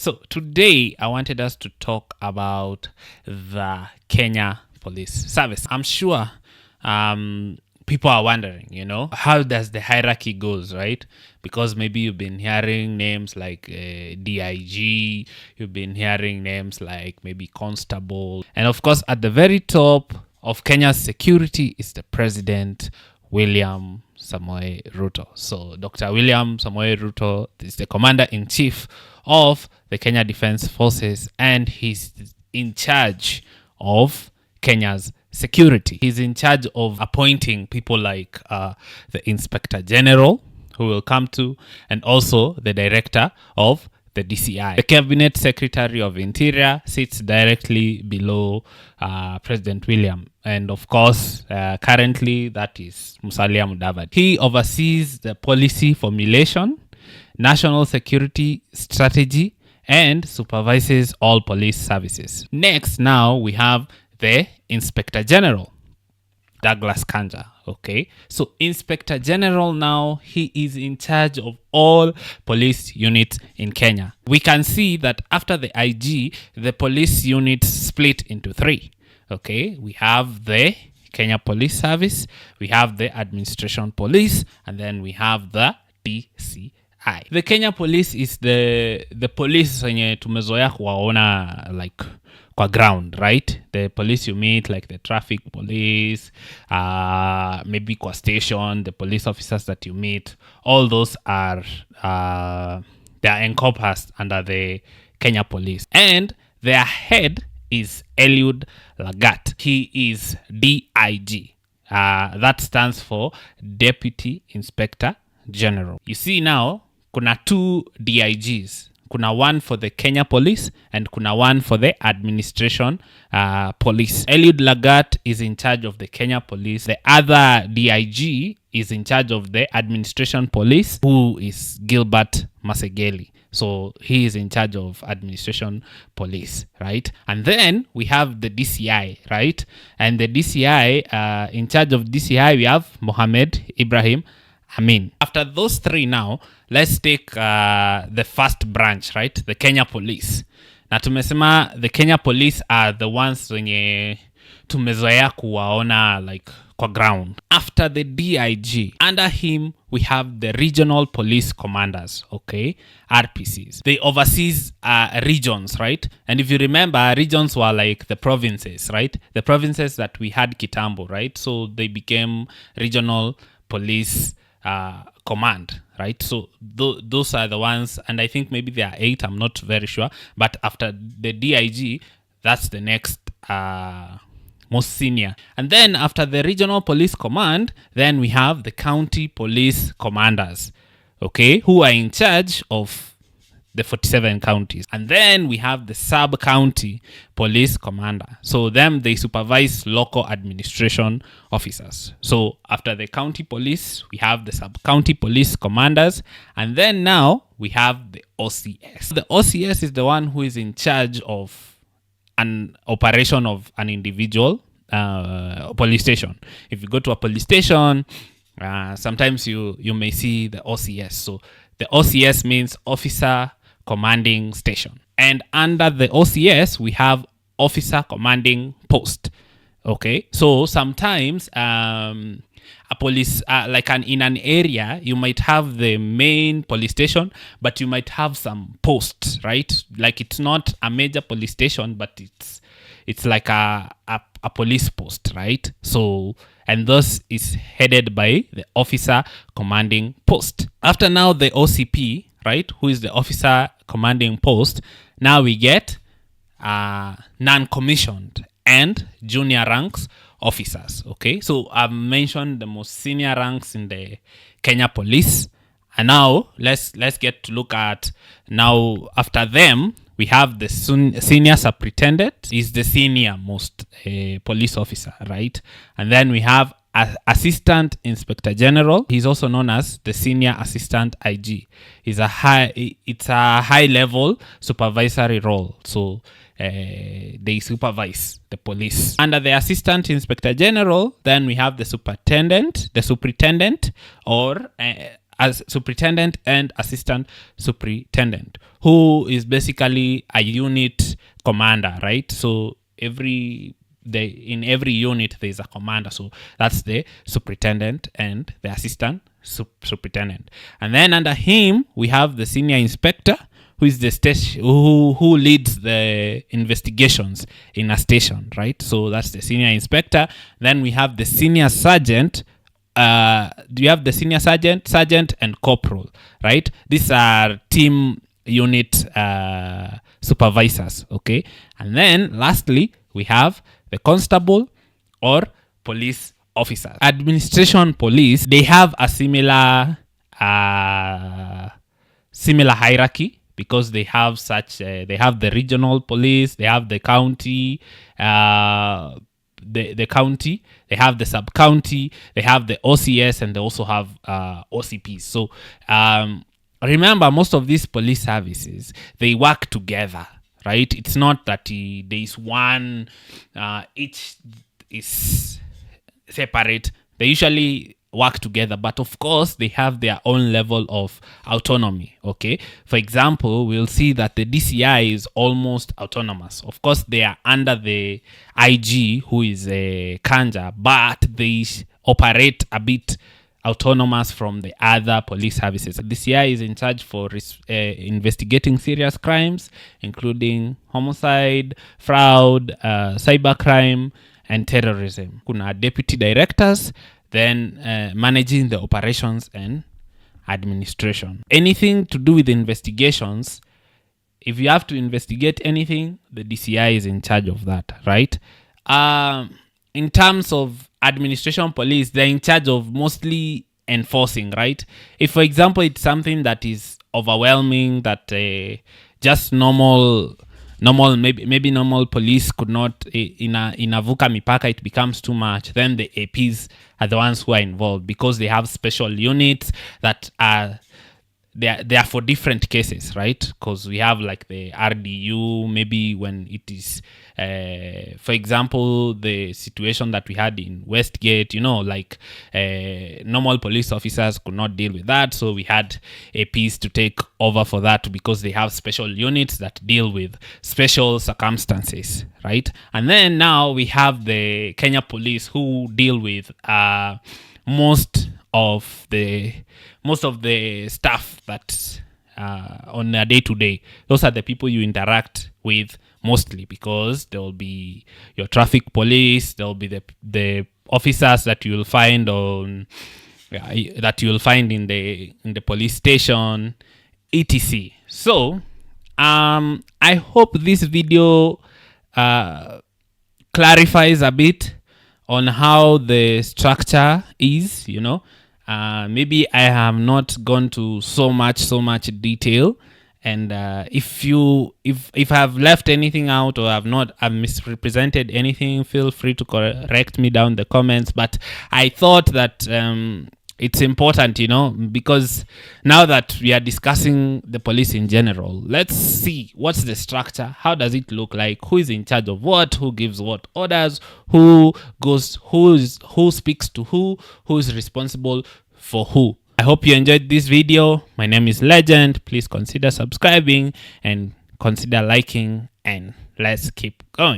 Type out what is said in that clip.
So today I wanted us to talk about the Kenya Police Service. I'm sure people are wondering, how does the hierarchy goes, right? Because maybe you've been hearing names like DIG, you've been hearing names like maybe Constable, and of course at the very top of Kenya's security is the President William Samoei Ruto. So Dr. William Samoei Ruto is the Commander-in-Chief of the Kenya Defense Forces, and he's in charge of Kenya's security. He's in charge of appointing people like the Inspector General, who will come to, and also the Director of the DCI. The Cabinet Secretary of Interior sits directly below President William. And of course, currently that is Musalia Mudavadi. He oversees the policy formulation, national security strategy, and supervises all police services. Next, now we have the Inspector General, Douglas Kanja. Okay, so Inspector General now, he is in charge of all police units in Kenya. We can see that after the IG, the police units split into three. Okay, we have the Kenya Police Service, we have the Administration Police, and then we have the DCI. The Kenya Police is the police yenye tumezoea kuwaona like kwa ground, right? The police you meet, like the traffic police, maybe kwa station, the police officers that you meet, all those are they are encompassed under the Kenya Police. And their head is Eliud Lagat. He is DIG. That stands for Deputy Inspector General. You see now, kuna two DIGs. Kuna one for the Kenya Police and kuna one for the Administration Police. Eliud Lagat is in charge of the Kenya Police. The other DIG is in charge of the Administration Police, who is Gilbert Masegeli. So he is in charge of Administration Police, right? And then we have the DCI, right? And the DCI, in charge of DCI, we have Mohamed Ibrahim Amin. After those three now, let's take the first branch, right? The Kenya Police. Na tumesema the Kenya Police are the ones wenye tumezoea kuwaona like kwa ground. After the DIG, under him, we have the Regional Police Commanders, okay? RPCs. They oversees regions, right? And if you remember, regions were like the provinces, right? The provinces that we had Kitambo, right? So they became Regional Police Command, right? So those are the ones, and I think maybe there are 8, I'm not very sure. But after the DIG, that's the next most senior. And then after the Regional Police Command, then we have the County Police Commanders, okay, who are in charge of the 47 counties. And then we have the Sub-County Police Commander. So they supervise local administration officers. So after the County Police, we have the Sub-County Police Commanders. And then now we have the OCS. The OCS is the one who is in charge of an operation of an individual police station. If you go to a police station, sometimes you may see the OCS. So the OCS means Officer Commanding Station. And under the OCS, we have Officer Commanding Post. Okay, so sometimes a police, in an area, you might have the main police station, but you might have some posts, right? Like it's not a major police station, but it's like a police post, right? So, and thus is headed by the Officer Commanding Post. After now the OCP, right, who is the Officer Commanding Post, now we get non-commissioned and junior ranks officers. Okay, so I've mentioned the most senior ranks in the Kenya Police, and now let's get to look at now after them we have the senior superintendent, is the senior most police officer, right? And then we have Assistant Inspector General. He's also known as the Senior Assistant IG. It's a high level supervisory role. So they supervise the police. Under the Assistant Inspector General, then we have the superintendent, or as superintendent and assistant superintendent, who is basically a unit commander, right? So in every unit there's a commander, so that's the superintendent and the assistant superintendent. And then under him we have the senior inspector, who is the station who leads the investigations in a station, right? So that's the senior inspector. Then we have the senior sergeant. Do you have the senior sergeant and corporal, right? These are team unit supervisors, okay? And then lastly we have the constable or police officers. Administration police, they have a similar hierarchy, because they have they have the regional police, they have the county, the county, they have the sub-county, they have the OCS, and they also have OCPs. So remember, most of these police services, they work together, right? It's not that there is one, each is separate. They usually work together, but of course they have their own level of autonomy, okay? For example, we'll see that the DCI is almost autonomous. Of course, they are under the IG, who is a Kanja, but they operate a bit autonomous from the other police services. The DCI is in charge for investigating serious crimes, including homicide, fraud, cybercrime, and terrorism. Kuna deputy directors, then managing the operations and administration. Anything to do with investigations, if you have to investigate anything, the DCI is in charge of that, right? In terms of administration police, they're in charge of mostly enforcing, right? If, for example, it's something that is overwhelming, that just normal maybe normal police could not inavuka mipaka, it becomes too much, then the APs are the ones who are involved, because they have special units that are they are for different cases, right? Because we have like the RDU, maybe when it is for example, the situation that we had in Westgate, like normal police officers could not deal with that, so we had APs to take over for that, because they have special units that deal with special circumstances, right? And then now we have the Kenya Police, who deal with most of the stuff that on a day-to-day. Those are the people you interact with mostly, because there will be your traffic police, there will be the officers that you will find in the police station, etc. So I hope this video clarifies a bit on how the structure is. Maybe I have not gone to so much detail, and if I've left anything out, or I've misrepresented anything, feel free to correct me down in the comments. But I thought that it's important, because now that we are discussing the police in general, let's see what's the structure, how does it look like, who is in charge of what, who gives what orders, who speaks to who is responsible for who. I hope you enjoyed this video. My name is Legend. Please consider subscribing and consider liking, and let's keep going.